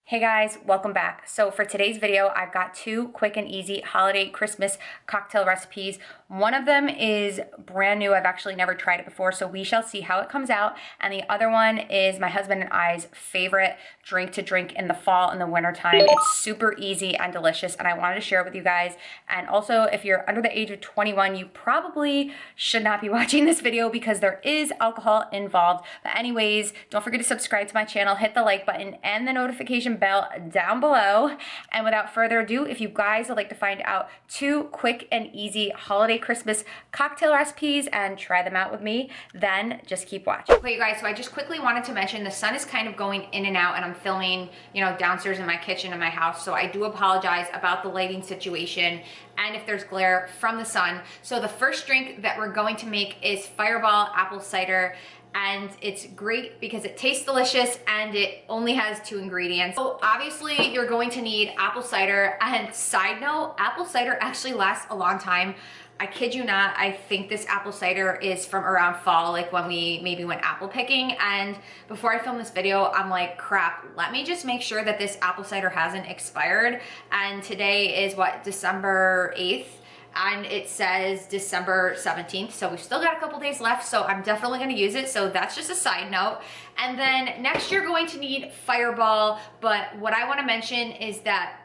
Hey guys, welcome back. So for today's video, I've got two quick and easy holiday Christmas cocktail recipes. One of them is brand new. I've actually never tried it before, so we shall see how it comes out. And the other one is my husband and I's favorite drink to drink in the fall and the winter time. It's super easy and delicious, and I wanted to share it with you guys. And also, if you're under the age of 21, you probably should not be watching this video because there is alcohol involved. But anyways, don't forget to subscribe to my channel, hit the like button and the notification bell down below. And without further ado, if you guys would like to find out two quick and easy holiday Christmas cocktail recipes and try them out with me, then just keep watching. Okay, you guys, so I just quickly wanted to mention the sun is kind of going in and out, and I'm filming, downstairs in my kitchen in my house, so I do apologize about the lighting situation and if there's glare from the sun. So the first drink that we're going to make is Fireball apple cider. And it's great because it tastes delicious and it only has 2 ingredients. So obviously you're going to need apple cider, and side note, apple cider actually lasts a long time. I kid you not, I think this apple cider is from around fall, like when we maybe went apple picking. And before I filmed this video, I'm like, crap, let me just make sure that this apple cider hasn't expired. And today is what, December 8th? And it says December 17th, so we've still got a couple days left, so I'm definitely gonna use it. So that's just a side note. And then next you're going to need Fireball, but what I wanna mention is that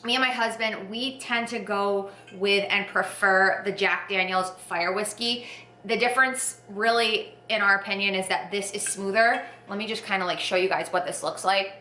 me and my husband, we tend to go with and prefer the Jack Daniel's Fire Whiskey. The difference really, in our opinion, is that this is smoother. Let me just kind of like show you guys what this looks like.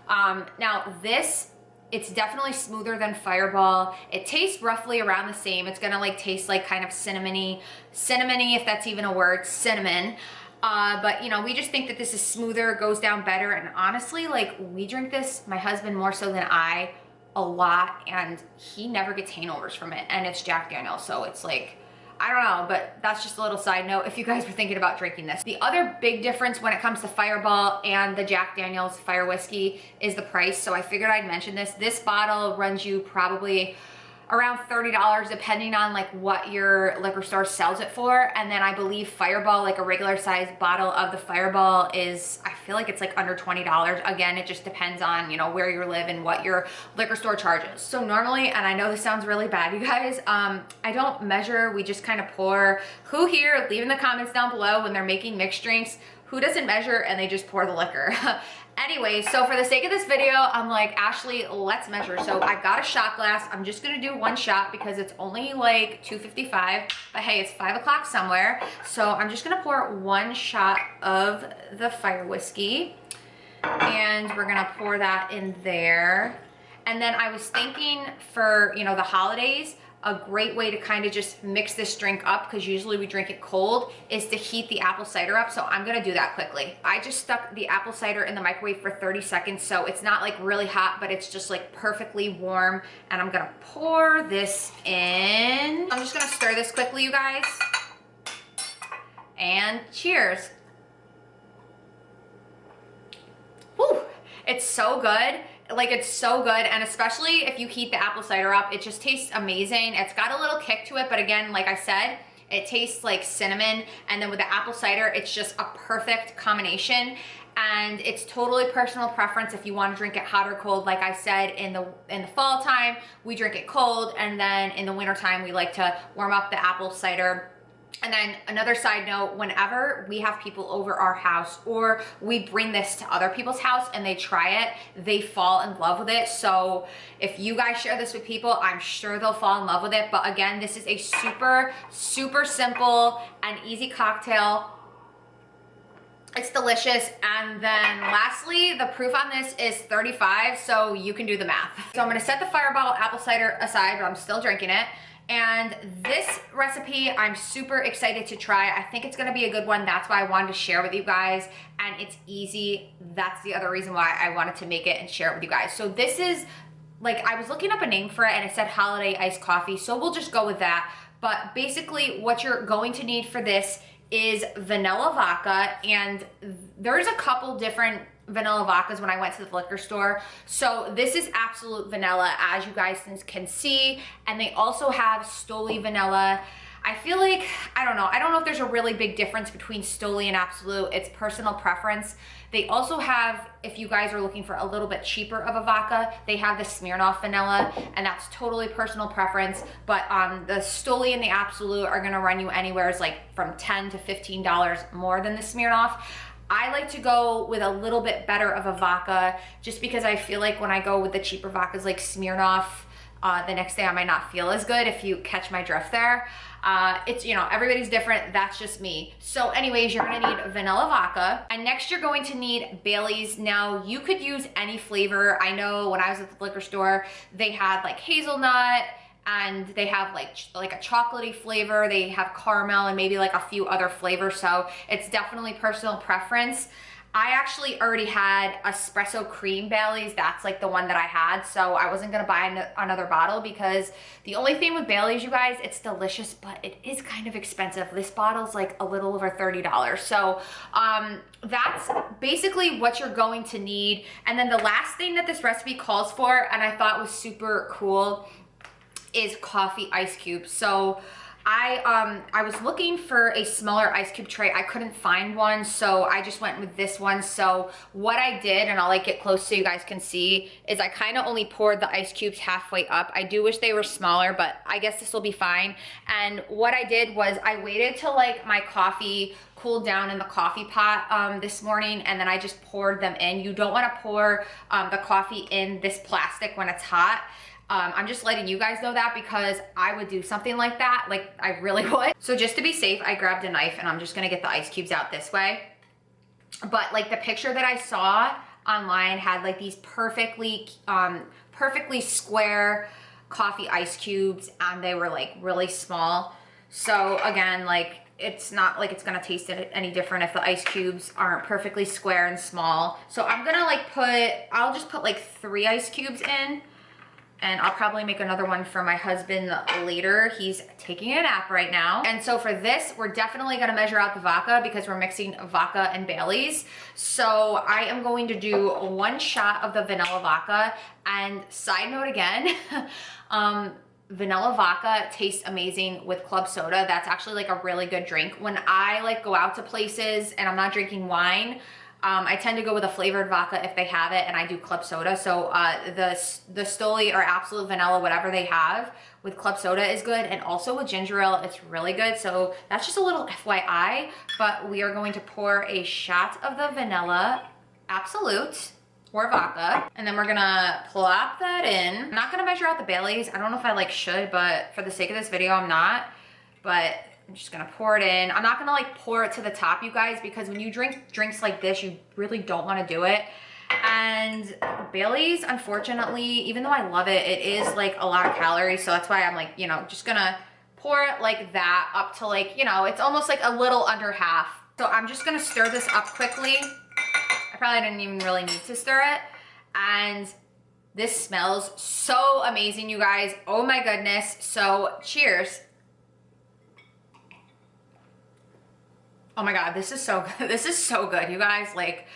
Now this, it's definitely smoother than Fireball. It tastes roughly around the same. It's gonna like taste like kind of cinnamony, if that's even a word, cinnamon. But we just think that this is smoother, goes down better. And honestly, like we drink this, my husband more so than I, a lot, and he never gets hangovers from it. And it's Jack Daniel's, so it's like, I don't know, but that's just a little side note if you guys were thinking about drinking this. The other big difference when it comes to Fireball and the Jack Daniel's Fire Whiskey is the price. So I figured I'd mention this. This bottle runs you probably around $30 depending on like what your liquor store sells it for. And then I believe Fireball, like a regular size bottle of the Fireball is, I feel like it's like under $20. Again, it just depends on, where you live and what your liquor store charges. So normally, and I know this sounds really bad, you guys, I don't measure, we just kind of pour. Who here, leave in the comments down below when they're making mixed drinks, who doesn't measure and they just pour the liquor? Anyway, so for the sake of this video, I'm like, Ashley, let's measure. So I've got a shot glass. I'm just gonna do 1 shot because it's only like 2:55, but hey, it's 5 o'clock somewhere. So I'm just gonna pour 1 shot of the Fire Whiskey, and we're gonna pour that in there. And then I was thinking for, the holidays, a great way to kind of just mix this drink up, because usually we drink it cold, is to heat the apple cider up. So I'm gonna do that quickly. I just stuck the apple cider in the microwave for 30 seconds, so it's not like really hot, but it's just like perfectly warm. And I'm gonna pour this in. I'm just gonna stir this quickly, you guys. And cheers. Whew, it's so good. Like, it's so good, and especially if you heat the apple cider up, it just tastes amazing. It's got a little kick to it, but again, like I said, it tastes like cinnamon, and then with the apple cider, it's just a perfect combination. And it's totally personal preference if you want to drink it hot or cold. Like I said, in the fall time, we drink it cold, and then in the winter time, we like to warm up the apple cider. And then another side note, whenever we have people over our house or we bring this to other people's house and they try it, they fall in love with it. So if you guys share this with people, I'm sure they'll fall in love with it. But again, this is a super, super simple and easy cocktail. It's delicious. And then lastly, the proof on this is 35, so you can do the math. So I'm gonna set the Fireball apple cider aside, but I'm still drinking it. And this recipe, I'm super excited to try. I think it's gonna be a good one. That's why I wanted to share with you guys. And it's easy. That's the other reason why I wanted to make it and share it with you guys. So this is, like, I was looking up a name for it and it said holiday iced coffee. So we'll just go with that. But basically what you're going to need for this is vanilla vodka. And there's a couple different vanilla vodkas when I went to the liquor store. So this is absolute vanilla, as you guys can see. And they also have Stoli vanilla. I feel like, I don't know if there's a really big difference between Stoli and Absolute. It's personal preference. They also have, if you guys are looking for a little bit cheaper of a vodka, they have the Smirnoff vanilla, and that's totally personal preference. But the Stoli and the Absolute are gonna run you anywhere like from $10 to $15 more than the Smirnoff. I like to go with a little bit better of a vodka just because I feel like when I go with the cheaper vodkas like Smirnoff, the next day I might not feel as good, if you catch my drift there. It's, you know, everybody's different. That's just me. So anyways, you're gonna need vanilla vodka. And next you're going to need Baileys. Now you could use any flavor. I know when I was at the liquor store, they had like hazelnut, and they have like a chocolatey flavor. They have caramel and maybe like a few other flavors. So it's definitely personal preference. I actually already had espresso cream Baileys. That's like the one that I had. So I wasn't gonna buy another bottle because the only thing with Baileys, you guys, it's delicious, but it is kind of expensive. This bottle's like a little over $30. So that's basically what you're going to need. And then the last thing that this recipe calls for, and I thought was super cool, is coffee ice cubes. So I was looking for a smaller ice cube tray. I couldn't find one, so I just went with this one. So what I did, and I'll like get close so you guys can see, is I kind of only poured the ice cubes halfway up. I do wish they were smaller, but I guess this will be fine. And what I did was I waited till like my coffee cooled down in the coffee pot this morning, and then I just poured them in. You don't want to pour the coffee in this plastic when it's hot. I'm just letting you guys know that because I would do something like that. Like, I really would. So just to be safe, I grabbed a knife and I'm just gonna get the ice cubes out this way. But like the picture that I saw online had like these perfectly square coffee ice cubes, and they were like really small. So again, like, it's not like it's gonna taste any different if the ice cubes aren't perfectly square and small. So I'm gonna like I'll just put like 3 ice cubes in. And I'll probably make another one for my husband later. He's taking a nap right now. And so for this, we're definitely gonna measure out the vodka because we're mixing vodka and Baileys. So I am going to do 1 shot of the vanilla vodka. And side note again, vanilla vodka tastes amazing with club soda. That's actually like a really good drink. When I like go out to places and I'm not drinking wine, I tend to go with a flavored vodka if they have it, and I do club soda. So the Stoli or Absolute vanilla, whatever they have with club soda is good, and also with ginger ale, it's really good. So that's just a little FYI, but we are going to pour a shot of the vanilla Absolute or vodka, and then we're gonna plop that in. I'm not gonna measure out the Baileys. I don't know if I like should, but for the sake of this video, I'm not. But I'm just gonna pour it in. I'm not gonna like pour it to the top, you guys, because when you drink drinks like this, you really don't wanna do it. And Baileys, unfortunately, even though I love it, it is like a lot of calories. So that's why I'm like, you know, just gonna pour it like that up to like, you know, it's almost like a little under half. So I'm just gonna stir this up quickly. I probably didn't even really need to stir it. And this smells so amazing, you guys. Oh my goodness. So cheers. Oh my God, this is so good. This is so good, you guys. Like,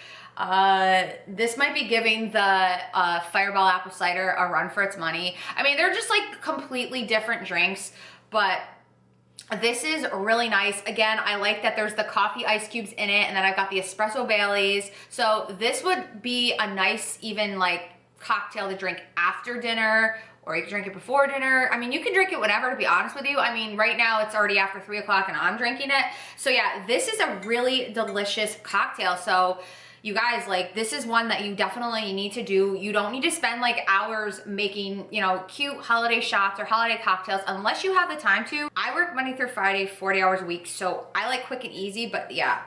this might be giving the Fireball apple cider a run for its money. I mean, they're just like completely different drinks, but this is really nice. Again, I like that there's the coffee ice cubes in it, and then I've got the espresso Baileys. So this would be a nice, even like cocktail to drink after dinner, or you can drink it before dinner. I mean, you can drink it whenever, to be honest with you. I mean, right now it's already after 3 o'clock and I'm drinking it. So yeah, this is a really delicious cocktail. So you guys, like, this is one that you definitely need to do. You don't need to spend like hours making, you know, cute holiday shots or holiday cocktails unless you have the time to. I work Monday through Friday, 40 hours a week. So I like quick and easy, but yeah,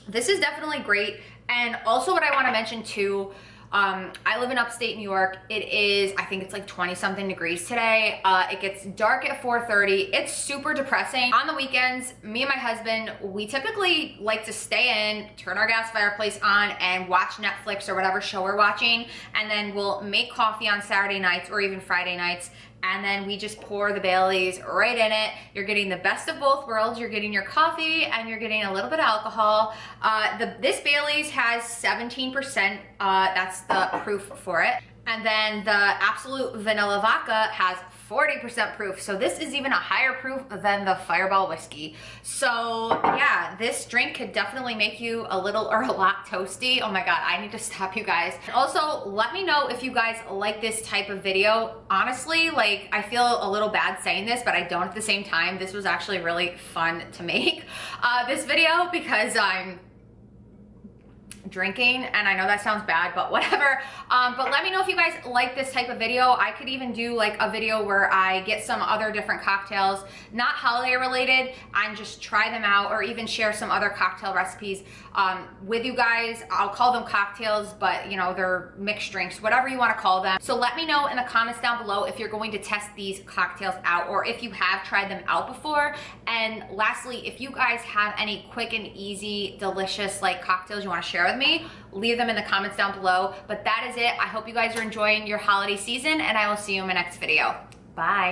this is definitely great. And also what I want to mention too, I live in upstate New York. It is, I think it's like 20 something degrees today. It gets dark at 4:30. It's super depressing. On the weekends, me and my husband, we typically like to stay in, turn our gas fireplace on, and watch Netflix or whatever show we're watching. And then we'll make coffee on Saturday nights or even Friday nights. And then we just pour the Baileys right in it. You're getting the best of both worlds. You're getting your coffee and you're getting a little bit of alcohol. This Baileys has 17%. That's the proof for it. And then the Absolute Vanilla Vodka has 40% proof. So this is even a higher proof than the Fireball whiskey. So yeah, this drink could definitely make you a little or a lot toasty. Oh my God, I need to stop, you guys. Also, let me know if you guys like this type of video. Honestly, like, I feel a little bad saying this, but I don't at the same time. This was actually really fun to make this video because I'm drinking, and I know that sounds bad, but whatever. But let me know if you guys like this type of video. I could even do like a video where I get some other different cocktails, not holiday related, and just try them out, or even share some other cocktail recipes with you guys. I'll call them cocktails, but you know, they're mixed drinks, whatever you want to call them. So let me know in the comments down below if you're going to test these cocktails out, or if you have tried them out before. And lastly, if you guys have any quick and easy, delicious like cocktails you want to share with me, leave them in the comments down below. But that is it. I hope you guys are enjoying your holiday season, and I will see you in my next video. Bye.